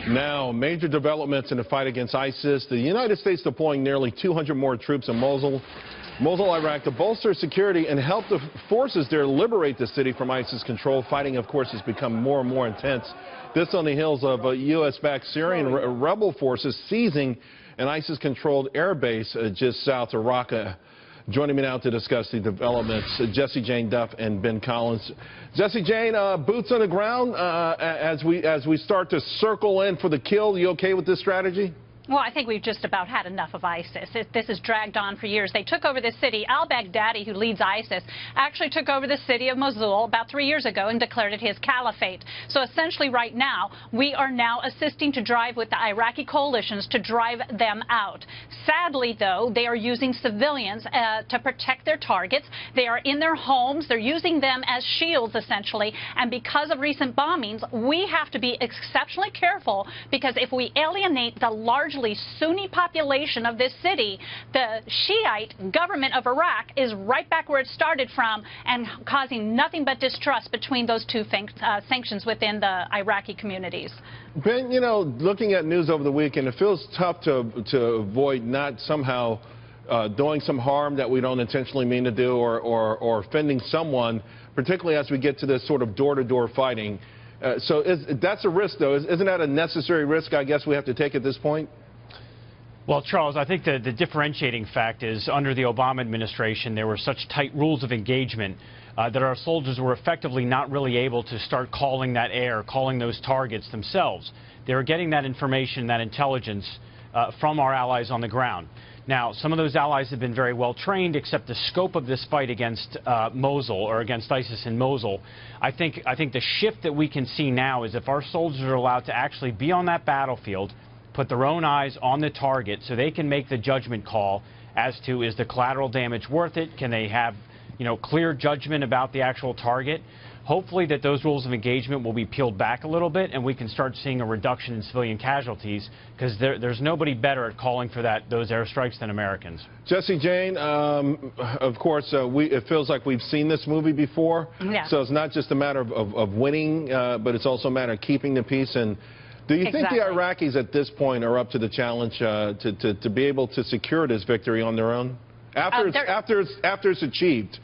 Now, major developments in the fight against ISIS. The United States deploying nearly 200 more troops in Mosul, Iraq, to bolster security and help the forces there liberate the city from ISIS control. Fighting, of course, has become more and more intense. This on the heels of U.S.-backed Syrian rebel forces seizing an ISIS-controlled airbase just south of Raqqa. Joining me now to discuss the developments, Jessie Jane Duff and Ben Collins. Jessie Jane, boots on the ground as we start to circle in for the kill. You okay with this strategy? Well, I think we've just about had enough of ISIS. This has dragged on for years. They took over the city. Al-Baghdadi, who leads ISIS, actually took over the city of Mosul about 3 years ago and declared it his caliphate. So essentially right now, we are now assisting to drive with the Iraqi coalitions to drive them out. Sadly, though, they are using civilians to protect their targets. They are in their homes. They're using them as shields, essentially. And because of recent bombings, we have to be exceptionally careful, because if we alienate the large Sunni population of this city, the Shiite government of Iraq is right back where it started from and causing nothing but distrust between those two sanctions within the Iraqi communities. Ben, you know, looking at news over the weekend, it feels tough to avoid not somehow doing some harm that we don't intentionally mean to do, or offending someone, particularly as we get to this sort of door-to-door fighting. So that's a risk, though. Isn't that a necessary risk, I guess, we have to take at this point? Well, Charles, I think the differentiating fact is under the Obama administration, there were such tight rules of engagement that our soldiers were effectively not really able to start calling that air, calling those targets themselves. They were getting that information, that intelligence from our allies on the ground. Now, some of those allies have been very well trained, except the scope of this fight against Mosul, or against ISIS in Mosul, I think the shift that we can see now is if our soldiers are allowed to actually be on that battlefield, put their own eyes on the target so they can make the judgment call as to, is the collateral damage worth it? Can they have, clear judgment about the actual target? Hopefully that those rules of engagement will be peeled back a little bit and we can start seeing a reduction in civilian casualties, because there's nobody better at calling for those airstrikes than Americans. Jessie Jane, of course, it feels like we've seen this movie before. Yeah. So it's not just a matter of winning, but it's also a matter of keeping the peace. And do you think the Iraqis at this point are up to the challenge to be able to secure this victory on their own after it's achieved?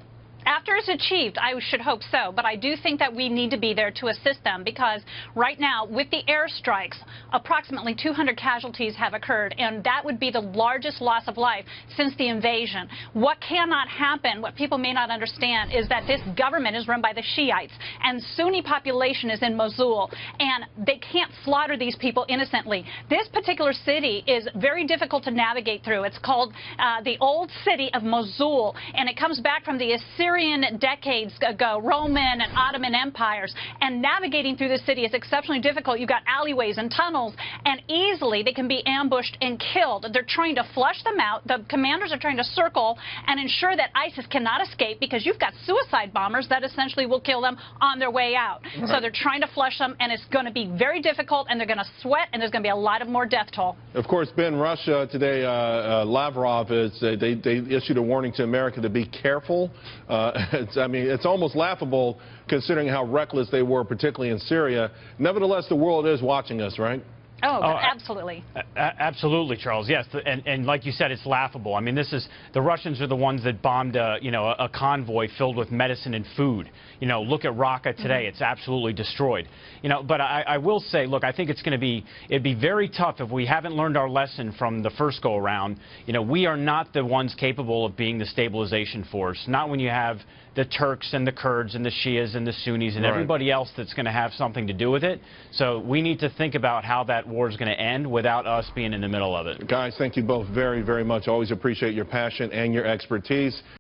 After it's achieved, I should hope so, but I do think that we need to be there to assist them, because right now, with the airstrikes, approximately 200 casualties have occurred, and that would be the largest loss of life since the invasion. What cannot happen, what people may not understand, is that this government is run by the Shiites, and Sunni population is in Mosul, and they can't slaughter these people innocently. This particular city is very difficult to navigate through. It's called the Old City of Mosul, and it comes back from the Assyrian decades ago, Roman and Ottoman empires, and navigating through the city is exceptionally difficult. You've got alleyways and tunnels, and easily they can be ambushed and killed. They're trying to flush them out. The commanders are trying to circle and ensure that ISIS cannot escape, because you've got suicide bombers that essentially will kill them on their way out. Right. So they're trying to flush them, and it's going to be very difficult, and they're going to sweat, and there's going to be a lot of more death toll. Of course, Ben, Russia today, Lavrov, they issued a warning to America to be careful. It's almost laughable considering how reckless they were, particularly in Syria. Nevertheless, the world is watching us, right? Oh, absolutely. Absolutely, Charles. Yes, and like you said, it's laughable. I mean, the Russians are the ones that bombed a convoy filled with medicine and food. Look at Raqqa today; it's absolutely destroyed. But I will say, look, I think it'd be very tough if we haven't learned our lesson from the first go around. We are not the ones capable of being the stabilization force. Not when you have the Turks and the Kurds and the Shias and the Sunnis and everybody else that's going to have something to do with it. So we need to think about how that war is going to end without us being in the middle of it. Guys, thank you both very, very much. Always appreciate your passion and your expertise.